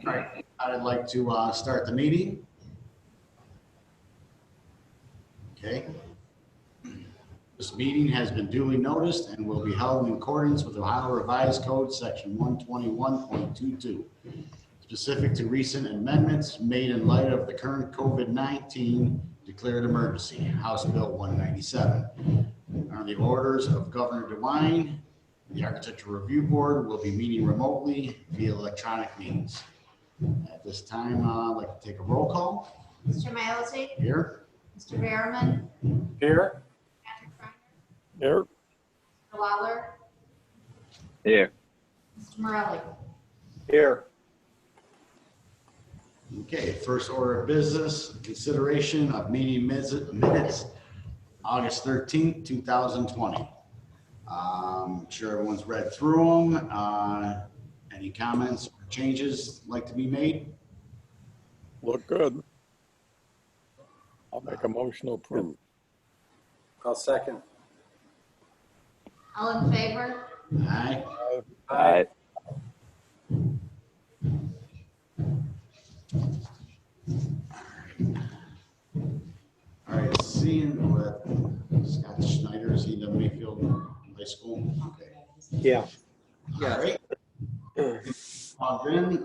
All right, I'd like to start the meeting. Okay. This meeting has been duly noticed and will be held in accordance with Ohio Revised Code Section 121.22, specific to recent amendments made in light of the current COVID-19 declared emergency, House Bill 197. On the orders of Governor DeWine, the Architectural Review Board will be meeting remotely via electronic means. At this time, I'd like to take a roll call. Mr. Milesy? Here. Mr. Behrman? Here. Patrick Reiner? Here. Mr. Lawler? Here. Mr. Morelli? Here. Okay, first order of business, consideration of meeting minutes, August 13th, 2020. I'm sure everyone's read through them. Any comments or changes like to be made? Look good. I'll make a motion to approve. I'll second. All in favor? Aye. Aye. All right, seeing what Scott Schneider, is he the Mayfield High School? Okay. Yeah. All right. Then,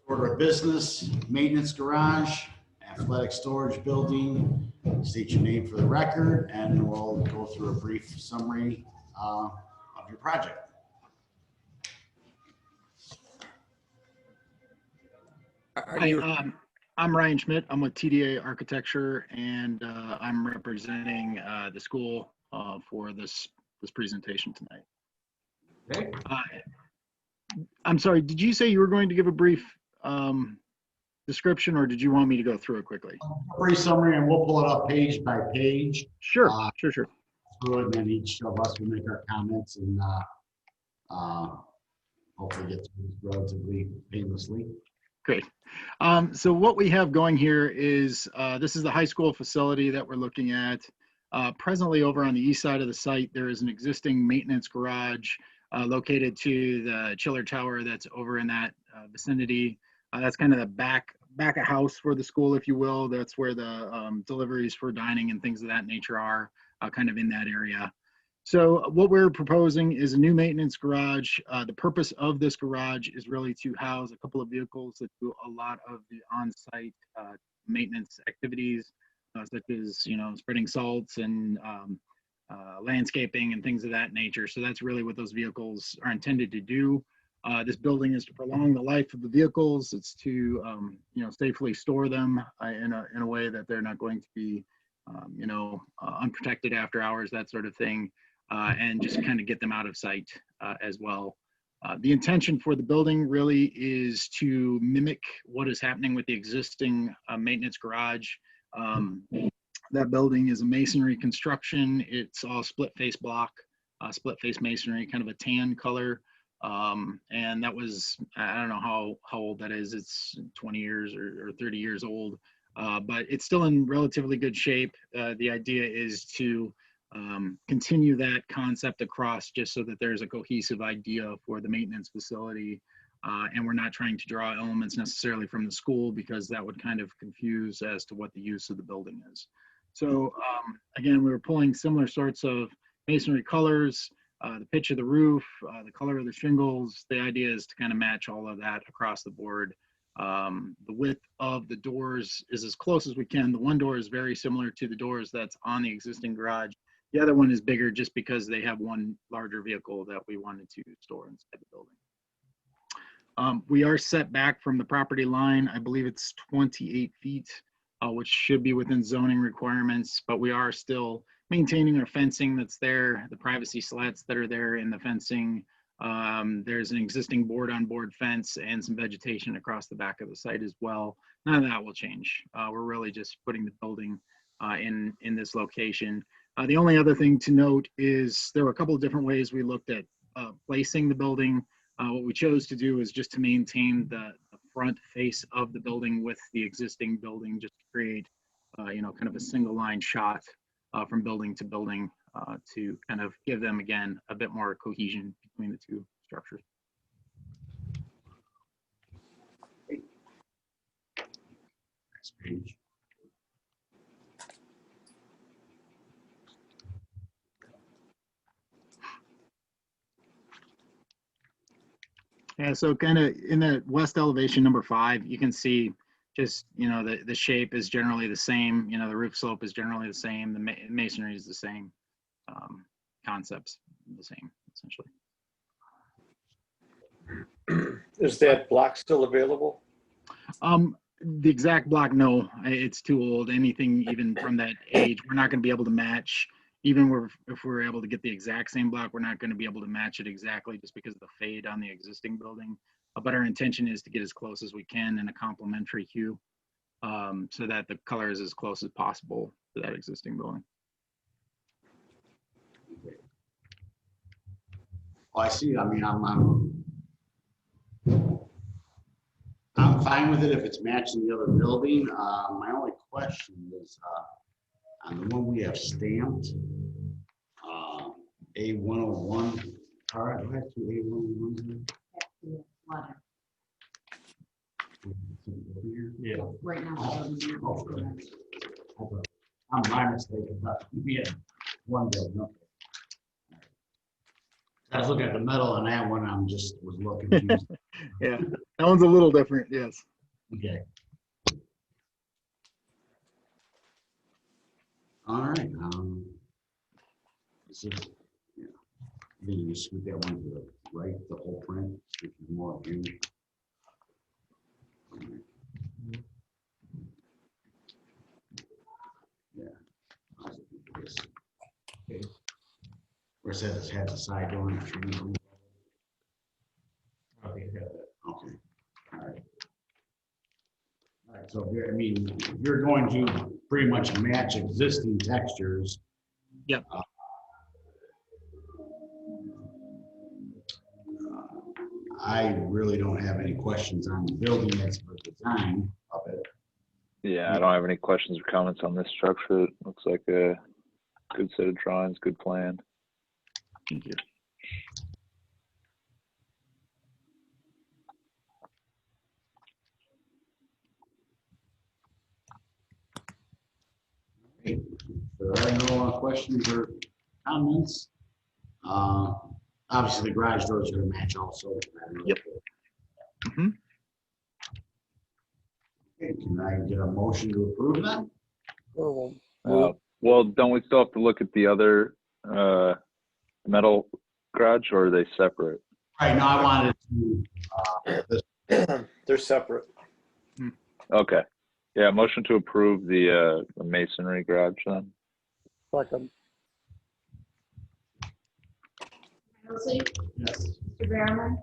order of business, maintenance garage, athletic storage building. State your name for the record, and we'll go through a brief summary of your project. Hi, I'm Ryan Schmidt. I'm with TDA Architecture, and I'm representing the school for this presentation tonight. Okay. I'm sorry, did you say you were going to give a brief description, or did you want me to go through it quickly? Brief summary, and we'll pull it up page by page. Sure, sure. Through it, and then each of us will make our comments and hopefully get through this relatively painlessly. Great. So what we have going here is this is the high school facility that we're looking at. Presently over on the east side of the site, there is an existing maintenance garage located to the chiller tower that's over in that vicinity. That's kind of the back of house for the school, if you will. That's where the deliveries for dining and things of that nature are, kind of in that area. So what we're proposing is a new maintenance garage. The purpose of this garage is really to house a couple of vehicles that do a lot of the on-site maintenance activities, such as, spreading salts and landscaping and things of that nature. So that's really what those vehicles are intended to do. This building is to prolong the life of the vehicles. It's to, safely store them in a way that they're not going to be, unprotected after hours, that sort of thing. And just kind of get them out of sight as well. The intention for the building really is to mimic what is happening with the existing maintenance garage. That building is a masonry construction. It's all split face block, split face masonry, kind of a tan color. And that was, I don't know how old that is. It's 20 years or 30 years old, but it's still in relatively good shape. The idea is to continue that concept across, just so that there's a cohesive idea for the maintenance facility, and we're not trying to draw elements necessarily from the school, because that would kind of confuse as to what the use of the building is. So again, we were pulling similar sorts of masonry colors, the pitch of the roof, the color of the shingles. The idea is to kind of match all of that across the board. The width of the doors is as close as we can. The one door is very similar to the doors that's on the existing garage. The other one is bigger just because they have one larger vehicle that we wanted to store inside the building. We are set back from the property line. I believe it's 28 feet, which should be within zoning requirements, but we are still maintaining our fencing that's there, the privacy slats that are there in the fencing. There's an existing board-on-board fence and some vegetation across the back of the site as well. None of that will change. We're really just putting the building in this location. The only other thing to note is there were a couple of different ways we looked at placing the building. What we chose to do is just to maintain the front face of the building with the existing building, just to create, kind of a single line shot from building to building to kind of give them, again, a bit more cohesion between the two structures. page. Yeah, so kind of in the west elevation number 5, you can see just, the shape is generally the same. The roof slope is generally the same. The masonry is the same. Concepts the same, essentially. Is that block still available? The exact block, no, it's too old. Anything even from that age, we're not going to be able to match. Even if we're able to get the exact same block, we're not going to be able to match it exactly just because of the fade on the existing building. But our intention is to get as close as we can in a complementary hue, so that the color is as close as possible to that existing building. Oh, I see. I mean, I'm fine with it if it's matching the other building. My only question is, on the one we have stamped, A101. All right, do I have two A101s here? Yeah. Right now. Oh, I'm my mistake. We had one building. Okay. I was looking at the metal on that one. Was a little confused. Yeah, that one's a little different. Yes. Okay. All right. This is, yeah. Then you scoot that one to the right, the whole print, which is more view. Yeah. Okay. Where it says it has a side door and a tree. Okay. Okay. All right. All right. So you're going to pretty much match existing textures. Yep. I really don't have any questions on the building as for design of it. Yeah, I don't have any questions or comments on this structure. It looks like a good set of drawings, good plan. Thank you. If there are no questions or comments, obviously the garage doors are going to match also. Yep. Mhm. Okay, can I get a motion to approve that? Well, don't we still have to look at the other metal garage, or are they separate? Right, now I wanted to, They're separate. Okay. Yeah, motion to approve the masonry garage then. Second. Middlesex, yes. Mr. Behrman,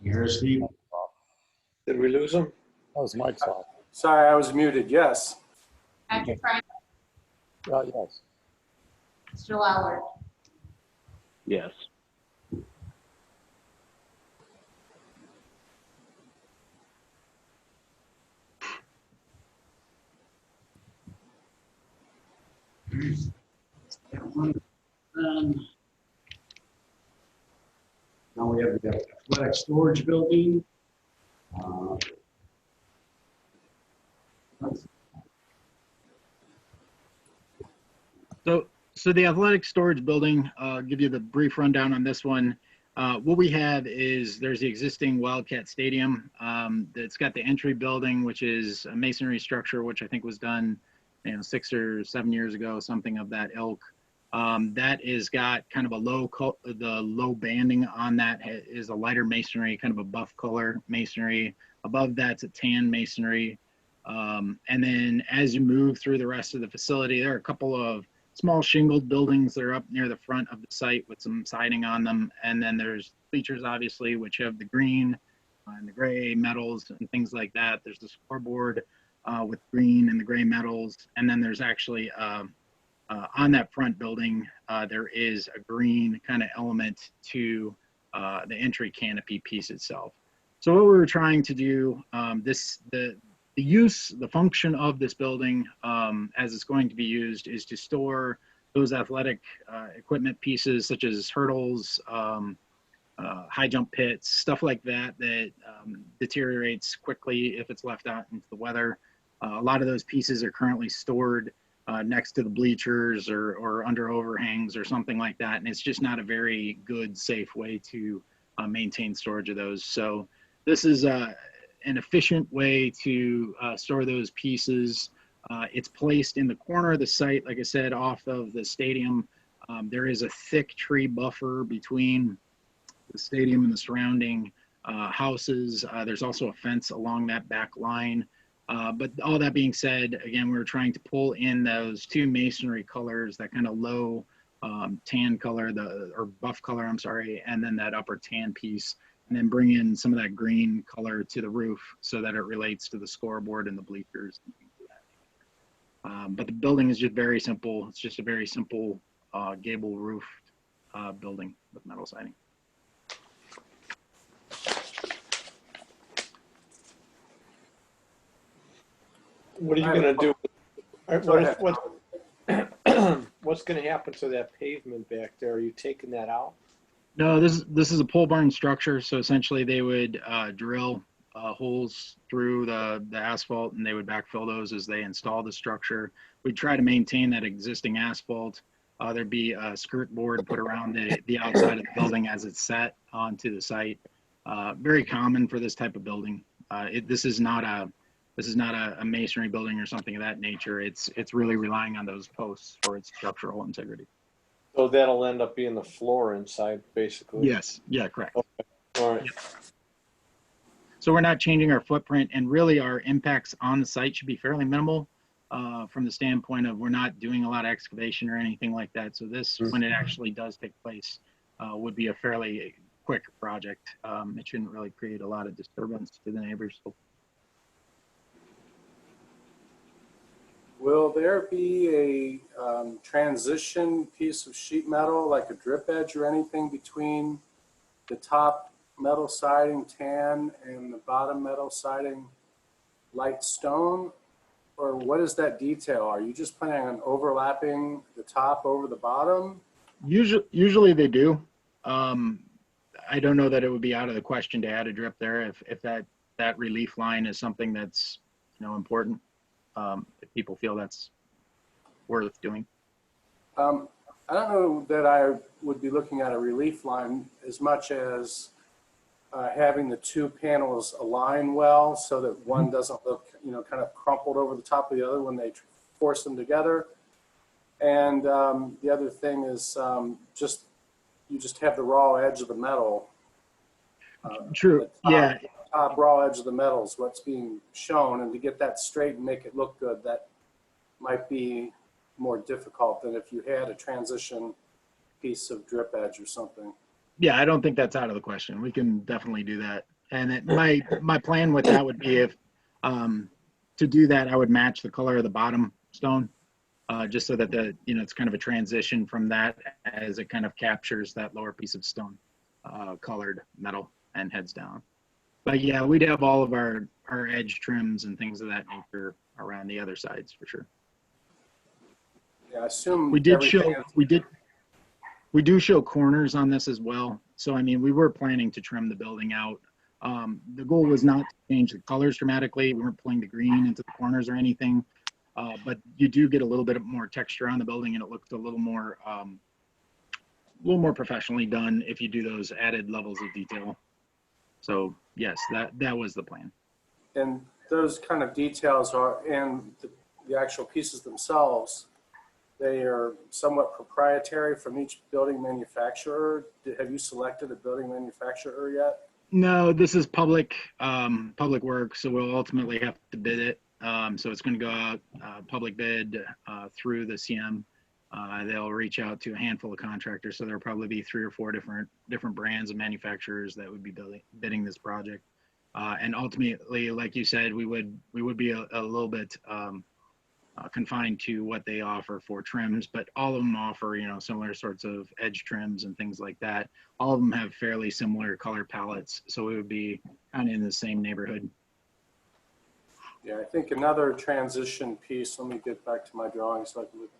You hear us, Steve? Did we lose him? That was Mike's fault. Sorry, I was muted. Yes. Patrick Frank, Yes. Mr. Lawler. Yes. Now we have the athletic storage building. So the athletic storage building, give you the brief rundown on this one. What we have is there's the existing Wildcat Stadium. It's got the entry building, which is a masonry structure, which I think was done, 6 or 7 years ago, something of that ilk. That is got kind of the low banding on that is a lighter masonry, kind of a buff color masonry. Above that's a tan masonry. And then as you move through the rest of the facility, there are a couple of small shingled buildings that are up near the front of the site with some siding on them. And then there's bleachers, obviously, which have the green and the gray metals and things like that. There's the scoreboard with green and the gray metals. And then there's actually, on that front building, there is a green kind of element to the entry canopy piece itself. So what we were trying to do, the function of this building as it's going to be used is to store those athletic equipment pieces such as hurdles, high jump pits, stuff like that that deteriorates quickly if it's left out into the weather. A lot of those pieces are currently stored next to the bleachers or under overhangs or something like that, and it's just not a very good, safe way to maintain storage of those. So this is an efficient way to store those pieces. It's placed in the corner of the site, like I said, off of the stadium. There is a thick tree buffer between the stadium and the surrounding houses. There's also a fence along that back line. But all that being said, again, we're trying to pull in those two masonry colors, that kind of low tan color, or buff color, I'm sorry, and then that upper tan piece, and then bring in some of that green color to the roof so that it relates to the scoreboard and the bleachers. But the building is just very simple. It's just a very simple gable roofed building with metal siding. What are you gonna do? Go ahead. What's gonna happen to that pavement back there? Are you taking that out? No, this is a pole barn structure. So essentially they would drill holes through the asphalt, and they would backfill those as they install the structure. We'd try to maintain that existing asphalt. There'd be a skirt board put around the outside of the building as it's set onto the site. Very common for this type of building. This is not a masonry building or something of that nature. It's really relying on those posts for its structural integrity. So that'll end up being the floor inside, basically? Yes. Yeah, correct. Okay. All right. Yep. So we're not changing our footprint, and really our impacts on the site should be fairly minimal from the standpoint of we're not doing a lot of excavation or anything like that. So this, when it actually does take place, would be a fairly quick project. It shouldn't really create a lot of disturbance to the neighbors. Will there be a transition piece of sheet metal, like a drip edge or anything, between the top metal siding tan and the bottom metal siding light stone? Or what is that detail? Are you just planning on overlapping the top over the bottom? Usually they do. I don't know that it would be out of the question to add a drip there if that relief line is something that's important. If people feel that's worth doing. I don't know that I would be looking at a relief line as much as having the two panels align well so that one doesn't look, kind of crumpled over the top of the other when they force them together. And the other thing is you just have the raw edge of the metal. True. Yeah. Top raw edge of the metal is what's being shown, and to get that straight and make it look good, that might be more difficult than if you had a transition piece of drip edge or something. Yeah, I don't think that's out of the question. We can definitely do that. And my plan with that would be if to do that, I would match the color of the bottom stone, just so that it's kind of a transition from that as it kind of captures that lower piece of stone, colored metal, and heads down. But yeah, we'd have all of our edge trims and things of that nature around the other sides for sure. Yeah, I assume we do show corners on this as well. So I mean, we were planning to trim the building out. The goal was not to change the colors dramatically. We weren't pulling the green into the corners or anything. But you do get a little bit more texture on the building, and it looks a little more professionally done if you do those added levels of detail. So yes, that was the plan. And those kind of details are, and the actual pieces themselves, they are somewhat proprietary from each building manufacturer. Have you selected a building manufacturer yet? No, this is public work, so we'll ultimately have to bid it. So it's going to go out public bid through the CM. They'll reach out to a handful of contractors, so there'll probably be 3 or 4 different brands and manufacturers that would be bidding this project. And ultimately, like you said, we would be a little bit confined to what they offer for trims, but all of them offer similar sorts of edge trims and things like that. All of them have fairly similar color palettes, so it would be kind of in the same neighborhood. Yeah, I think another transition piece, let me get back to my drawing so I can look,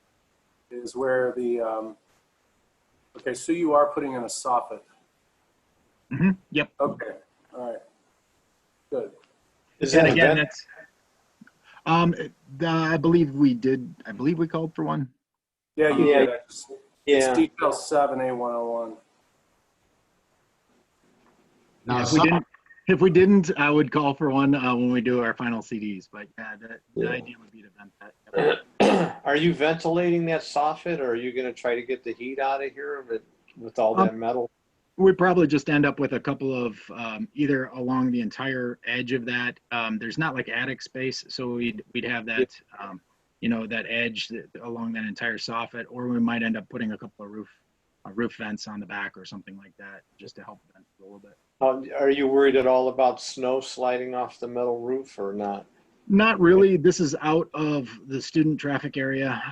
is where the, okay, so you are putting in a soffit. Yep. Okay, all right. Good. Is And that again, event? that's, I believe we called for one. Yeah, you Yeah. did. It's Yeah. detail 7A101. Now, If we didn't, I would call for one when we do our final CDs. But yeah, the idea would be to vent that. Are you ventilating that soffit, or are you going to try to get the heat out of here with all that metal? We'd probably just end up with a couple of either along the entire edge of that. There's not like attic space, so we'd have that that edge along that entire soffit, or we might end up putting a couple of roof vents on the back or something like that, just to help vent a little bit. Are you worried at all about snow sliding off the metal roof or not? Not really. This is out of the student traffic area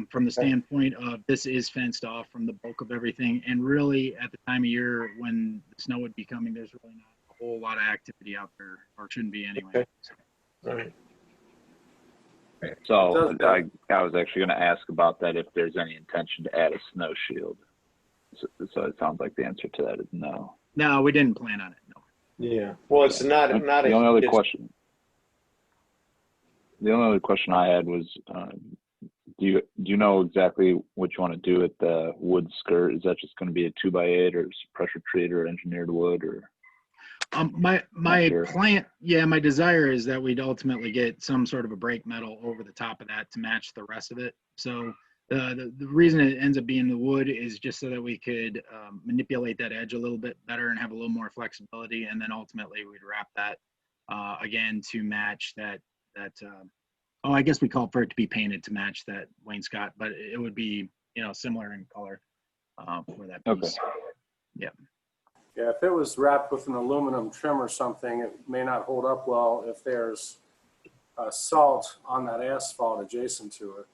from the standpoint of this is fenced off from the bulk of everything. And really at the time of year when the snow would be coming, there's really not a whole lot of activity out there, or shouldn't be anyway. Okay. All right. So I was actually going to ask about that, if there's any intention to add a snow shield. So it sounds like the answer to that is no. No, we didn't plan on it. No. Yeah. Well, it's not The a. only other it's- question. The only other question I had was, do you know exactly what you want to do with the wood skirt? Is that just going to be a 2x8 or pressure treated or engineered wood, or? My Sure. plan, my desire is that we'd ultimately get some sort of a brake metal over the top of that to match the rest of it. So the reason it ends up being the wood is just so that we could manipulate that edge a little bit better and have a little more flexibility. And then ultimately we'd wrap that again to match that. I guess we called for it to be painted to match that wainscot, but it would be similar in color for that piece. Okay. Yeah. Yeah, if it was wrapped with an aluminum trim or something, it may not hold up well if there's salt on that asphalt adjacent to it.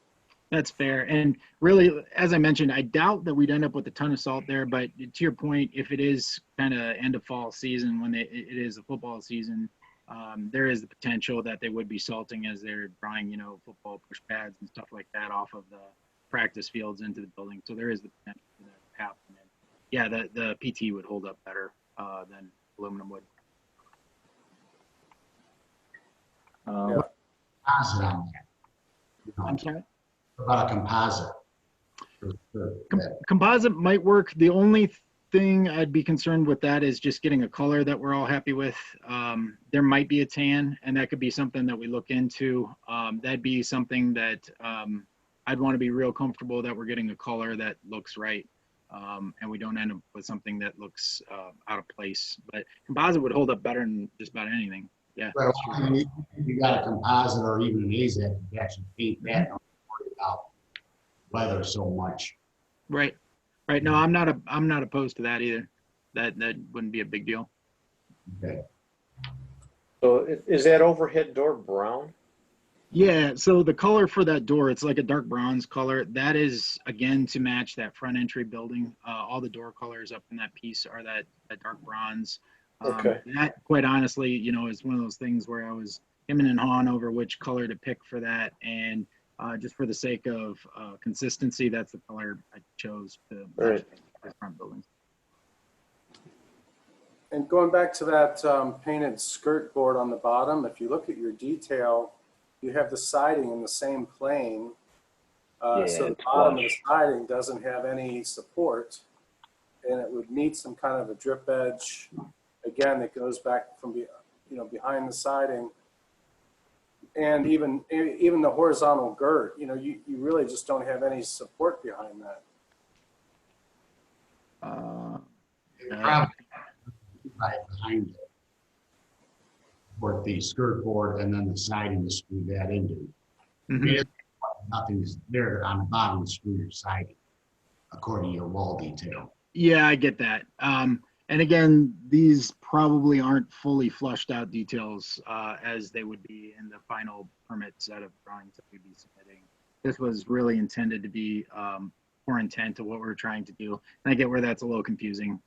That's fair. And really, as I mentioned, I doubt that we'd end up with a ton of salt there, but to your point, if it is kind of end of fall season, when it is the football season, there is the potential that they would be salting as they're drawing, football push pads and stuff like that off of the practice fields into the building. So there is the potential for that to happen. And yeah, the PT would hold up better than aluminum would. composite on that. I'm sorry? About a composite. Composite might work. The only thing I'd be concerned with that is just getting a color that we're all happy with. There might be a tan, and that could be something that we look into. That'd be something that I'd want to be real comfortable that we're getting a color that looks right, and we don't end up with something that looks out of place. But composite would hold up better than just about anything. Yeah. Well, I mean, if you got a composite or even an AZAC, you can actually paint that, don't worry about weather so much. Right. Right. No, I'm not opposed to that either. That wouldn't be a big deal. Okay. So is that overhead door brown? Yeah, so the color for that door, it's like a dark bronze color. That is, again, to match that front entry building. All the door colors up in that piece are that dark bronze. Okay. That, quite honestly, is one of those things where I was hemming and hawing over which color to pick for that. And just for the sake of consistency, that's the color I chose to match the front buildings. And going back to that painted skirt board on the bottom, if you look at your detail, you have the siding in the same plane. Yeah, so the it's bottom of the flush. siding doesn't have any support, and it would need some kind of a drip edge. Again, that goes back from behind the siding. And even the horizontal girt, you really just don't have any support behind that. Probably right behind it. Work the skirt board and then the siding to screw that into. I mean, nothing's there on the bottom to screw your siding, according to your wall detail. Yeah, I get that. And again, these probably aren't fully flushed out details as they would be in the final permit set of drawings that we'd be submitting. This was really intended to be more intent to what we're trying to do. And I get where that's a little confusing.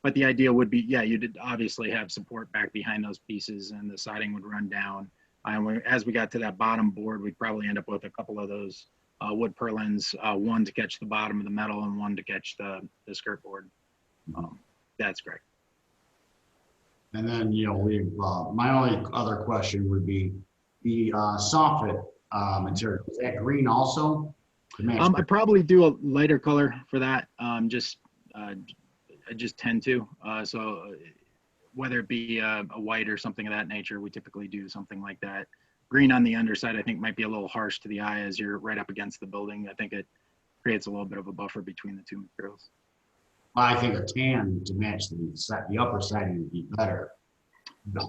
But the idea would be, you did obviously have support back behind those pieces and the siding would run down. And as we got to that bottom board, we'd probably end up with a couple of those wood purlins, one to catch the bottom of the metal and one to catch the skirt board. That's correct. And then, my only other question would be the soffit material. Is that green also? To match I probably do a lighter color for that. I just tend to. So whether it be a white or something of that nature, we typically do something like that. Green on the underside, I think, might be a little harsh to the eye as you're right up against the building. I think it creates a little bit of a buffer between the two materials. I think a tan to match the upper siding would be better.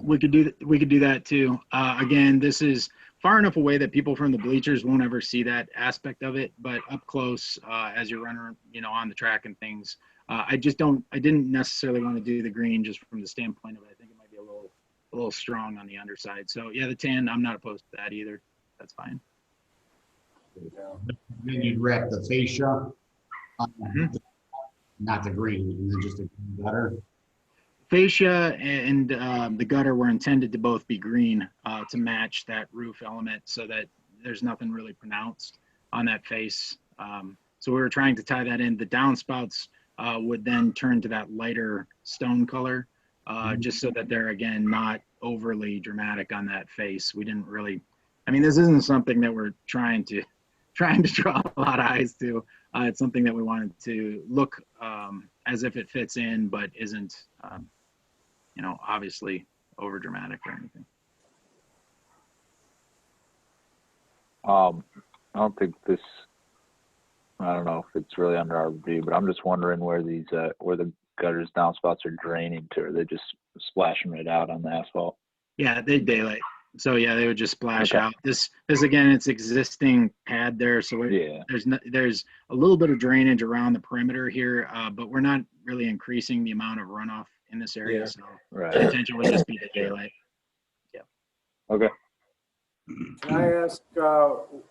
We could do that too. Again, this is far enough away that people from the bleachers won't ever see that aspect of it, but up close, as you're running, on the track and things, I didn't necessarily want to do the green just from the standpoint of it. I think it might be a little strong on the underside. So yeah, the tan, I'm not opposed to that either. That's fine. Then you'd wrap the fascia, not the green, and then just a green gutter. Fascia and the gutter were intended to both be green to match that roof element so that there's nothing really pronounced on that face. So we were trying to tie that in. The downspouts would then turn to that lighter stone color, just so that they're, again, not overly dramatic on that face. We didn't really, this isn't something that we're trying to draw a lot of eyes to. It's something that we wanted to look as if it fits in, but isn't, obviously over dramatic or anything. I don't think this, I don't know if it's really under our review, but I'm just wondering where where the gutters downspouts are draining to. Are they just splashing right out on the asphalt? Yeah, they daylight. So yeah, they would just splash Okay. out. This again, it's existing pad there. So there's a little bit of drainage around the perimeter here, but we're not really increasing the amount of runoff in this area. Yeah. So Right. the intention would just be the daylight. Okay. Can I ask,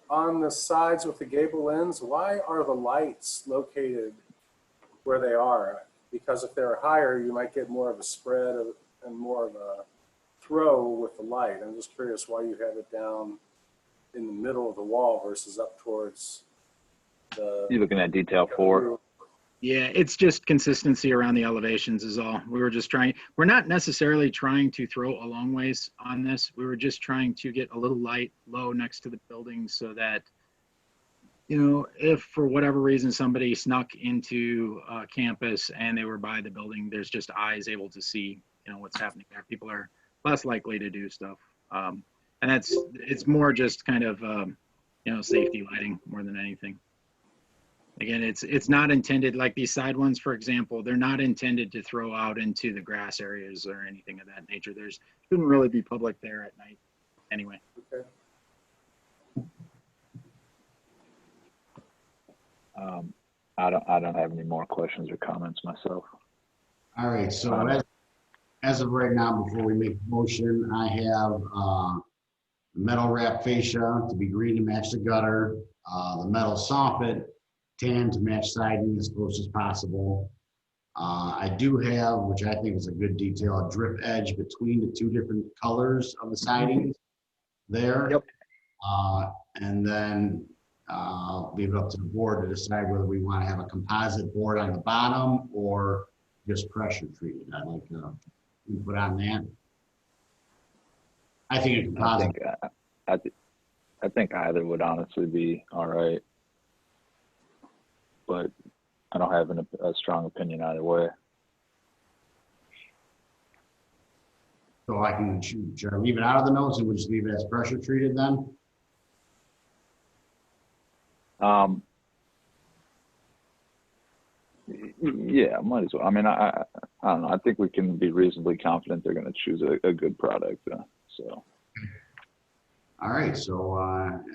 on the sides with the gable ends, why are the lights located where they are? Because if they're higher, you might get more of a spread and more of a throw with the light. I'm just curious why you have it down in the middle of the wall versus up towards the. You looking at detail 4? Yeah, it's just consistency around the elevations is all. We're not necessarily trying to throw a long ways on this. We were just trying to get a little light low next to the building so that, if for whatever reason somebody snuck into campus and they were by the building, there's just eyes able to see, what's happening there. People are less likely to do stuff. And it's more just kind of, safety lighting more than anything. Again, it's not intended, like these side ones, for example, they're not intended to throw out into the grass areas or anything of that nature. Shouldn't really be public there at night anyway. Okay. I don't have any more questions or comments myself. All right, so as of right now, before we make the motion, I have metal wrap fascia to be green to match the gutter, the metal soffit tan to match siding as close as possible. I do have, which I think is a good detail, a drip edge between the two different colors of the siding there. Yep. And then leave it up to the board to decide whether we want to have a composite board on the bottom or just pressure treated. I'd like to input on that. I think a composite. I think either would honestly be all right, but I don't have a strong opinion either way. So I can should I leave it out of the notes and we'll just leave it as pressure treated then? Yeah, might as well. I don't know. I think we can be reasonably confident they're going to choose a good product. So. All right, so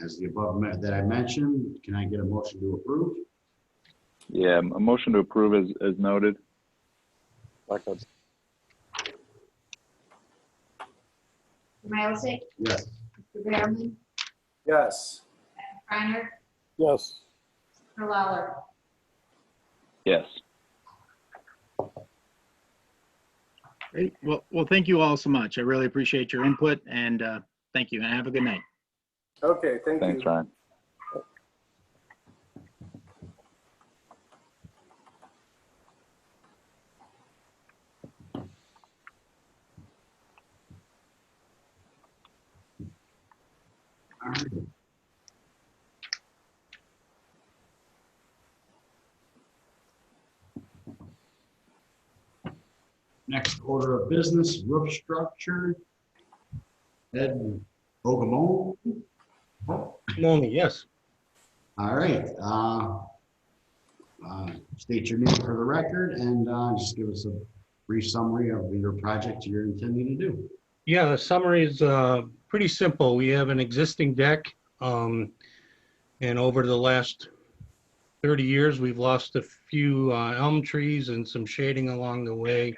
as the above that I mentioned, can I get a motion to approve? Yeah, a motion to approve as noted. Second. Milesy, Yes. Mr. Behrman, Yes. Reiner, Yes. Mr. Lawler. Yes. Great. Well, thank you all so much. I really appreciate your input and thank you and have a good night. Okay, thank Thanks, you. Ryan. Next order of business, roof structure. Ed Ogamo. Maloney, yes. All right. State your name for the record and just give us a brief summary of your project you're intending to do. Yeah, the summary is pretty simple. We have an existing deck, and over the last 30 years, we've lost a few elm trees and some shading along the way.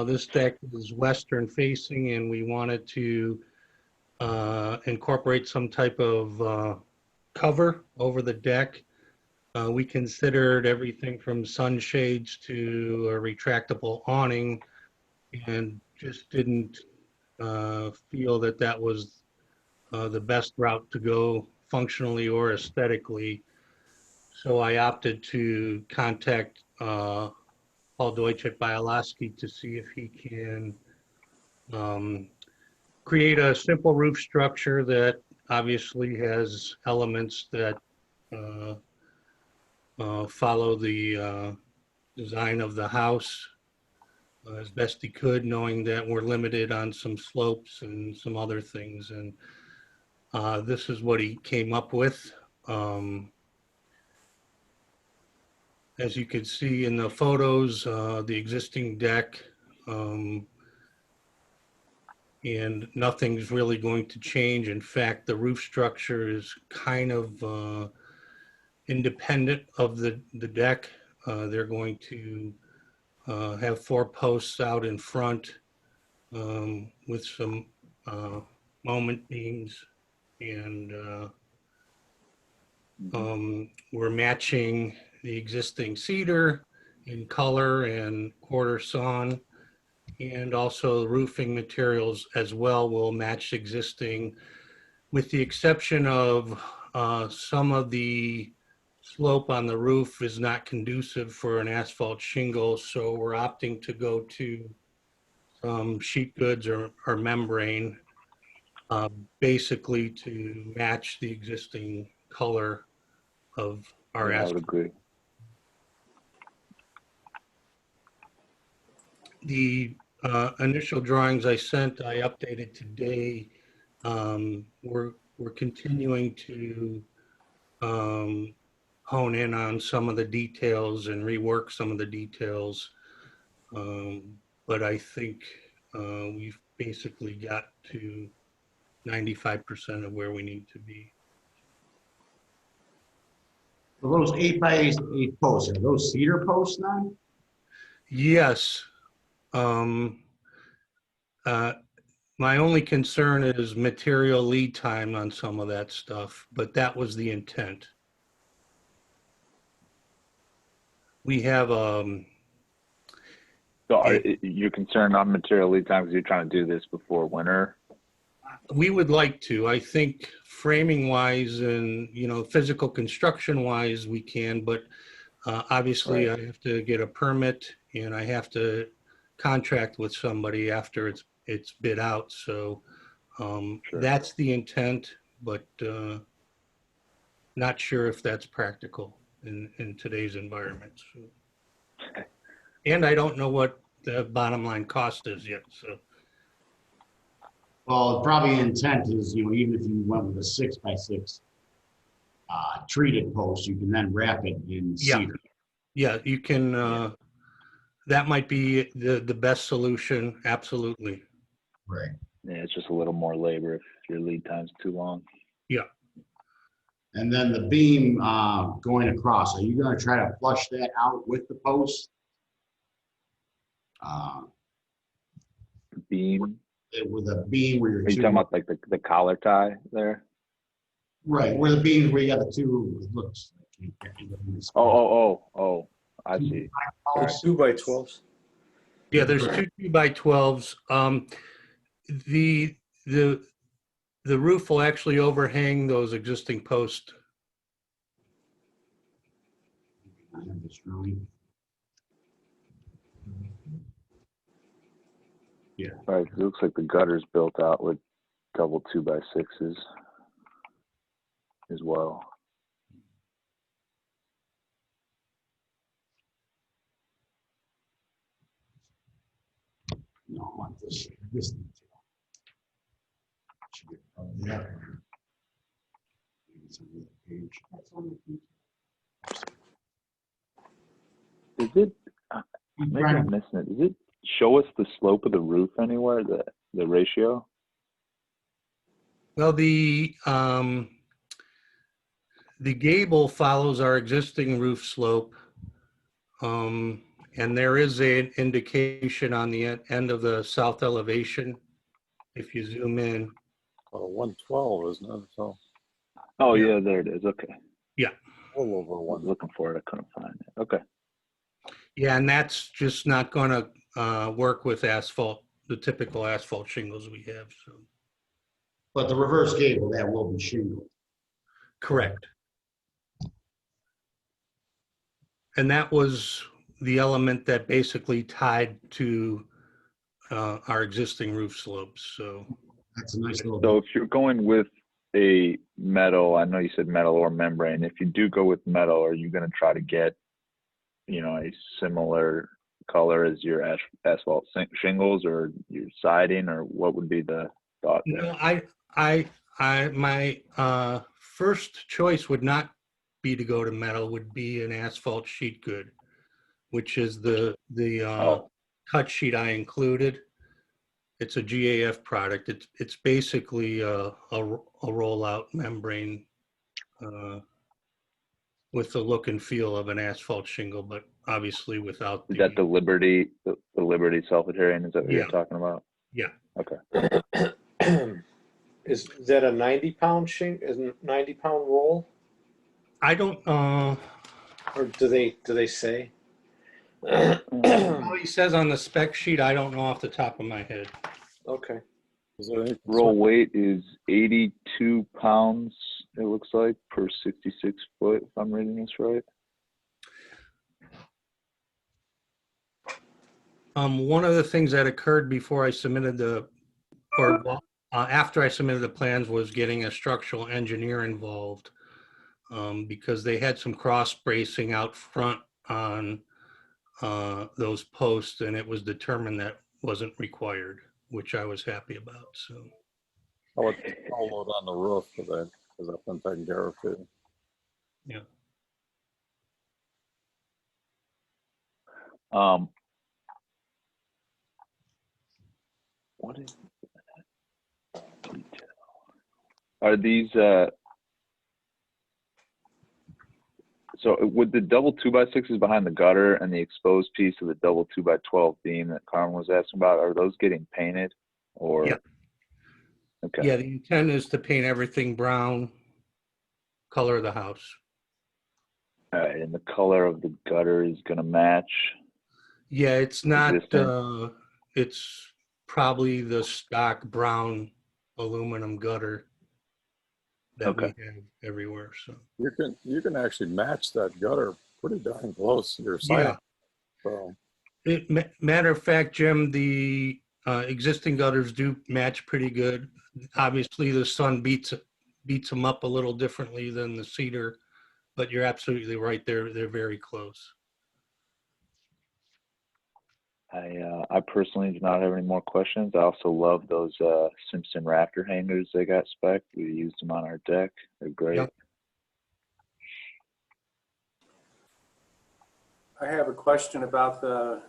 This deck is western facing, and we wanted to incorporate some type of cover over the deck. We considered everything from sunshades to a retractable awning and just didn't feel that that was the best route to go functionally or aesthetically. So I opted to contact Paul Deutsch at Bioloski to see if he can create a simple roof structure that obviously has elements that follow the design of the house as best he could, knowing that we're limited on some slopes and some other things. And this is what he came up with. As you can see in the photos, the existing deck, and nothing's really going to change. In fact, the roof structure is kind of independent of the deck. They're going to have 4 posts out in front with some moment beams, and we're matching the existing cedar in color and quarter sawn, and also the roofing materials as well will match existing, with the exception of some of the slope on the roof is not conducive for an asphalt shingle, so we're opting to go to some sheet goods or membrane, basically to match the existing color of our I would asphalt. agree. The initial drawings I sent, I updated today. We're continuing to hone in on some of the details and rework some of the details. But I think we've basically got to 95% of where we need to be. So those 8x8 posts, are those cedar posts now? Yes. My only concern is material lead time on some of that stuff, but that was the intent. We have So are you concerned on material lead times? You're trying to do this before winter? we would like to. I think framing wise and physical construction wise we can, but obviously Right. I have to get a permit and I have to contract with somebody after it's bid out. So Sure. that's the intent, but not sure if that's practical in today's environment. So. And I don't know what the bottom line cost is yet. So Well, probably intent is, even if you went with a 6x6 treated post, you can then wrap it in Yeah. cedar. yeah, you can. That might be the best solution. Absolutely. Right. Yeah, it's just a little more labor if your lead time's too long. And then the beam going across, are you going to try to flush that out with the post? Beam? With a beam where you're Are you talking about like the collar tie there? right, where the beams where you got the two, it looks like. Oh, I see. Posts. 2x12s. Yeah, there's 2 2x12s. The roof will actually overhang those existing posts. I have this drawing. Right, 'cause it looks like the gutter's built out with double 2x6s. as well. No, I want this detail. Should be above that. Maybe it's on the other page. Is it, maybe I'm missing it. Does it show us the slope of the roof anywhere, the ratio? Well, the gable follows our existing roof slope. And there is an indication on the end of the south elevation. If you zoom in. 112, isn't it? So Oh, Yeah. yeah, there it is. Okay. all over I was one. looking for it. I couldn't find it. Okay. Yeah, and that's just not going to work with asphalt, the typical asphalt shingles we have. So But the reverse gable, that will be shingled. correct. And that was the element that basically tied to our existing roof slopes. So That's a nice little. So if you're going with a metal, I know you said metal or membrane. If you do go with metal, are you going to try to get, a similar color as your asphalt shingles or your siding, or what would be the thought there? no, my first choice would not be to go to metal, would be an asphalt sheet good, which is the Oh. cut sheet I included. It's a GAF product. It's basically a rollout membrane with the look and feel of an asphalt shingle, but obviously without Is that the Liberty self-adhering? Is that what Yeah. you're talking about? Yeah. Okay. Is that a 90-pound is a 90-pound roll, I don't. or do they say? How he says on the spec sheet, I don't know off the top of my head. Okay. Is there any Roll weight is 82 pounds, it looks like, per 66 foot, if I'm reading this right. One of the things that occurred before I submitted after I submitted the plans was getting a structural engineer involved because they had some cross bracing out front on those posts, and it was determined that wasn't required, which I was happy about. So I would follow it on the roof for that, because I've been taking care of it. yeah. What is detail? Are these so with the double 2x6s behind the gutter and the exposed piece of the double 2x12 beam that Carmen was asking about, are those getting painted or? Yeah. Okay. Yeah, the intent is to paint everything brown, color of the house. All right, and the color of the gutter is going to match. Yeah, it's not, Existing. it's probably the stock brown aluminum gutter that Okay. we have everywhere. So You can actually match that gutter pretty darn close to your site. yeah, So matter of fact, Jim, the existing gutters do match pretty good. Obviously, the sun beats them up a little differently than the cedar, but you're absolutely right. They're very close. I personally do not have any more questions. I also love those Simpson Raptor hangers they got spec. We used them on our deck. They're great. Yep. I have a question about the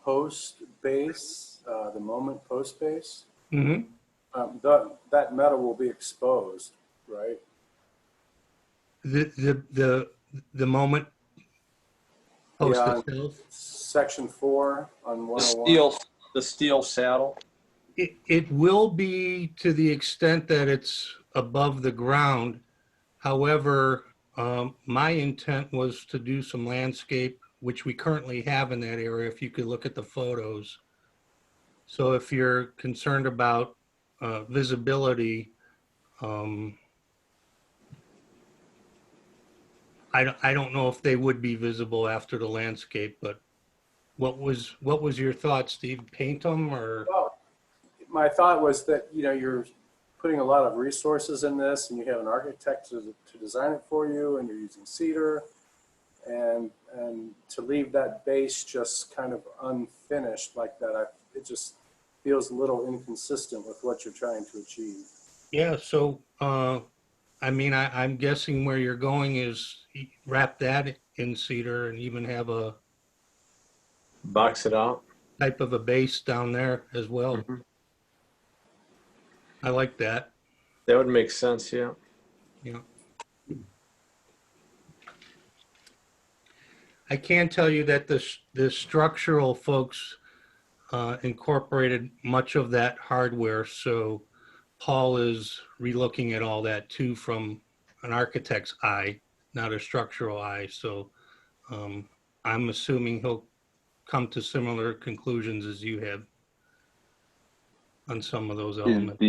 post base, the moment post base. Mm-hmm. That metal will be exposed, right? The moment post Yeah. itself. Section 4 on The 101. steel saddle. It will be to the extent that it's above the ground. However, my intent was to do some landscape, which we currently have in that area, if you could look at the photos. So if you're concerned about visibility, I don't know if they would be visible after the landscape, but what was your thought, Steve? Paint them or? Well, my thought was that, you're putting a lot of resources in this, and you have an architect to design it for you, and you're using cedar, and to leave that base just kind of unfinished like that, it just feels a little inconsistent with what you're trying to achieve. Yeah, so, I mean, I'm guessing where you're going is wrap that in cedar and even have a Box it out. type of a base down there as well. Mhm. I like that, That would make sense, yeah. yeah. I can tell you that the structural folks incorporated much of that hardware, so Paul is relooking at all that too from an architect's eye, not a structural eye. So I'm assuming he'll come to similar conclusions as you have on some of those elements.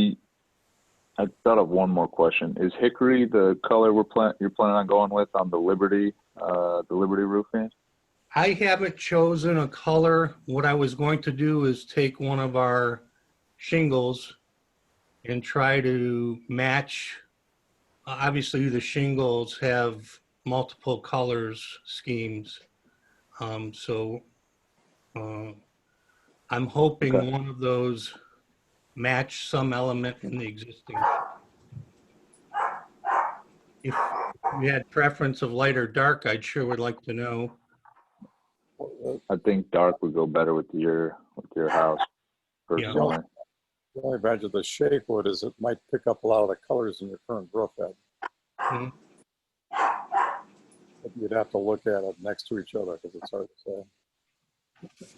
I thought of one more question. Is hickory the color you're planning on going with on the Liberty roofing? I haven't chosen a color. What I was going to do is take one of our shingles and try to match. Obviously, the shingles have multiple colors schemes. So I'm hoping Okay. one of those match some element in the existing. If you had preference of light or dark, I'd sure would like to know. I think dark would go better with your house personally. The only advantage of the shake wood is it might pick up a lot of the colors in your current roof head. Mhm. But you'd have to look at it next to each other because it's hard to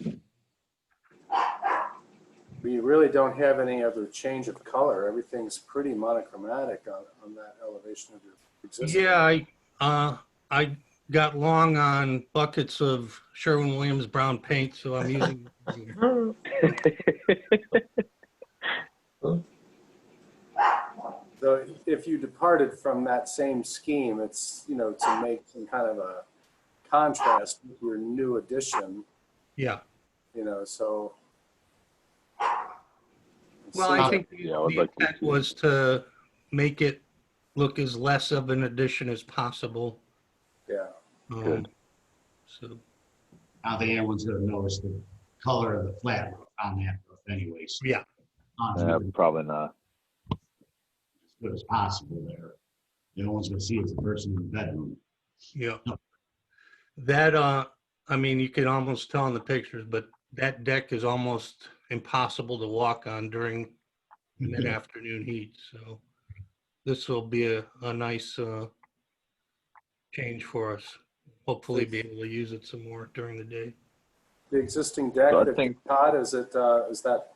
say. But you really don't have any other change of color. Everything's pretty monochromatic on that elevation of your existing. Yeah, I got long on buckets of Sherwin-Williams brown paint, so I'm using. So if you departed from that same scheme, it's, to make some kind of a contrast with your new addition, Yeah. so. Well, I think Yeah, I would the like to intent see was to make it look as less of an addition as possible. Yeah. Good. So, I don't think anyone's gonna notice the color of the flat roof on that roof anyways. yeah. Probably not. As good as possible there. No one's gonna see it's a person in the bedroom. Yeah. That, I mean, you can almost tell in the pictures, but that deck is almost impossible to walk on during mid-afternoon heat. So this will be a nice change for us. Hopefully be able to use it some more during the day. The existing deck So I that think- you got, is that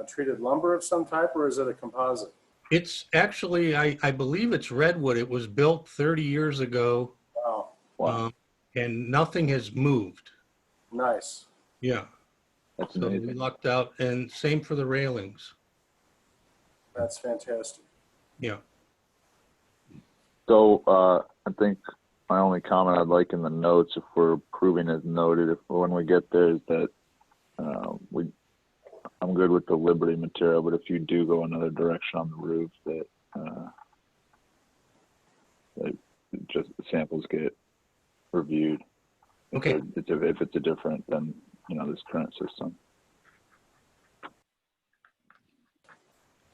treated lumber of some type, or is it a composite? It's actually, I believe it's redwood. It was built 30 years ago, Wow, Wow, and nothing has moved. nice. Yeah. that's So we amazing. lucked out, and same for the railings. That's fantastic. Yeah. So I think my only comment I'd like in the notes, if we're approving as noted, if when we get there, is that I'm good with the Liberty material, but if you do go another direction on the roof, that just the samples get reviewed. Okay. If it's a different than this current system.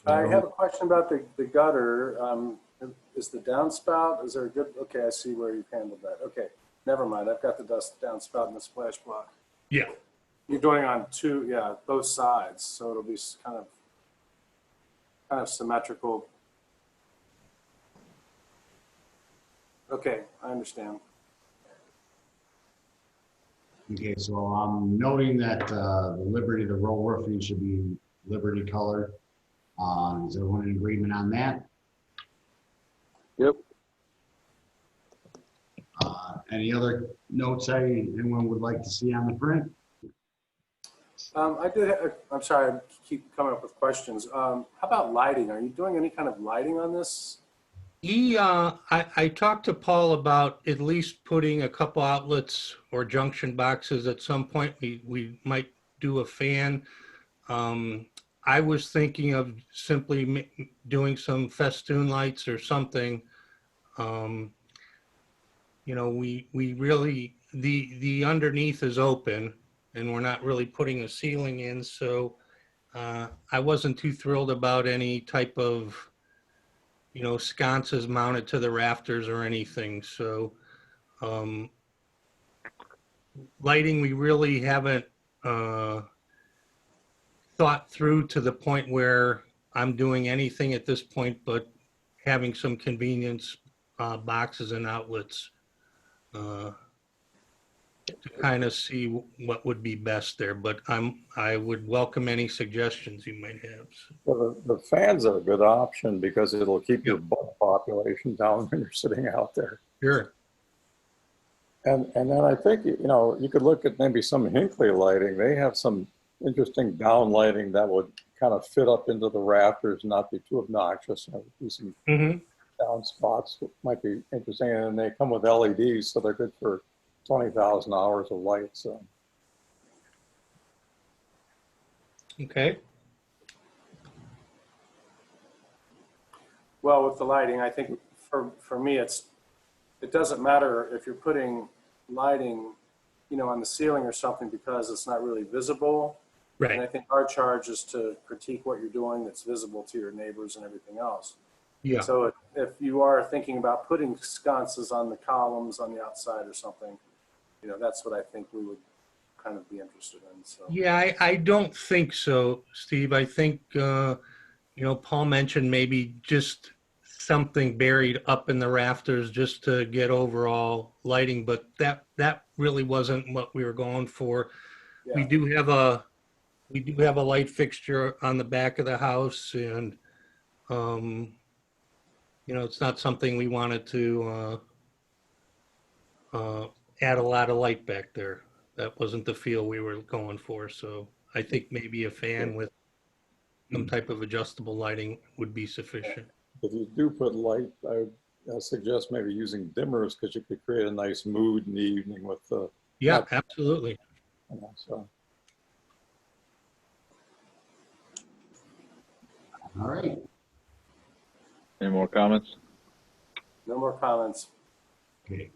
I have a question about the gutter. Is the downspout, is there a good, okay, I see where you've handled that. Okay, never mind. I've got the downspout in the splash block. Yeah. You're doing on both sides, so it'll be kind of symmetrical. Okay, I understand. Okay, so I'm noting that the roll roofing should be Liberty color. Is everyone in agreement on that? Yep. Any other notes anyone would like to see on the print? I'm sorry, I keep coming up with questions. How about lighting? Are you doing any kind of lighting on this? I talked to Paul about at least putting a couple outlets or junction boxes at some point. We might do a fan. I was thinking of simply doing some festoon lights or something. You know, we really, the underneath is open and we're not really putting a ceiling in. So I wasn't too thrilled about any type of, you know, sconces mounted to the rafters or anything. So lighting, we really haven't thought through to the point where I'm doing anything at this point but having some convenience boxes and outlets to kind of see what would be best there. But I would welcome any suggestions you might have. Well, the fans are a good option because it'll keep your bug population down when you're sitting out there. Sure. And then I think, you know, you could look at maybe some Hinckley lighting. They have some interesting down lighting that would kind of fit up into the rafters, not be too obnoxious. There would be some down spots that might be interesting. And they come with LEDs, so they're good for 20,000 hours of light. So. Okay. Well, with the lighting, I think for me, it doesn't matter if you're putting lighting, you know, on the ceiling or something because it's not really visible. And I Right. think our charge is to critique what you're doing that's visible to your neighbors and everything else. Yeah. So if you are thinking about putting sconces on the columns on the outside or something, you know, that's what I think we would kind of be interested in. So Yeah, I don't think so, Steve. I think, you know, Paul mentioned maybe just something buried up in the rafters just to get overall lighting, but that really wasn't what we were going for. We yeah, do have a light fixture on the back of the house, and you know, it's not something we wanted to add a lot of light back there. That wasn't the feel we were going for. So I think maybe a fan with some type of adjustable lighting would be sufficient. If you do put light, I would suggest maybe using dimmers because you could create a nice mood in the evening with the. Yeah, absolutely. You know, so. All right. Any more comments? no more comments. Okay.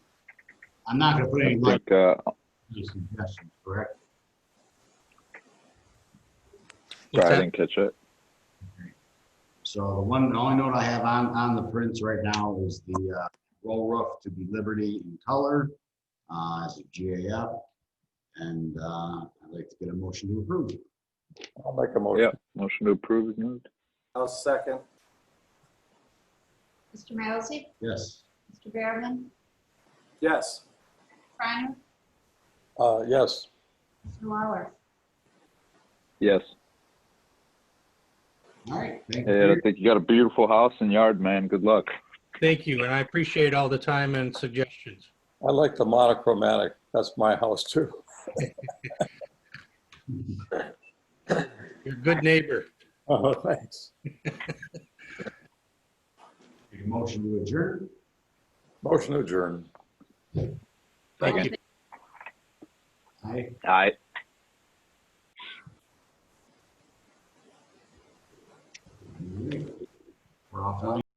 I'm not going to put any I light think, suggestions, correct? What's sorry, I that? didn't catch it. So the only note I have on the prints right now is the roll roof to be Liberty in color as a GAF. And I'd like to get a motion to approve. I'll make a motion. Yeah, motion to approve is moved. I'll second. Mr. Mailsy? Yes. Mr. Behrman? Yes. Reiner? Yes. Mr. Lawler? Yes. All right. Thank Hey, I you. think you got a beautiful house and yard, man. Good luck. Thank you, and I appreciate all the time and suggestions. I like the monochromatic. That's my house too. You're a good neighbor. Oh, thanks. Make a motion to adjourn. Motion adjourned. Thank you. Aye. Aye. We're off.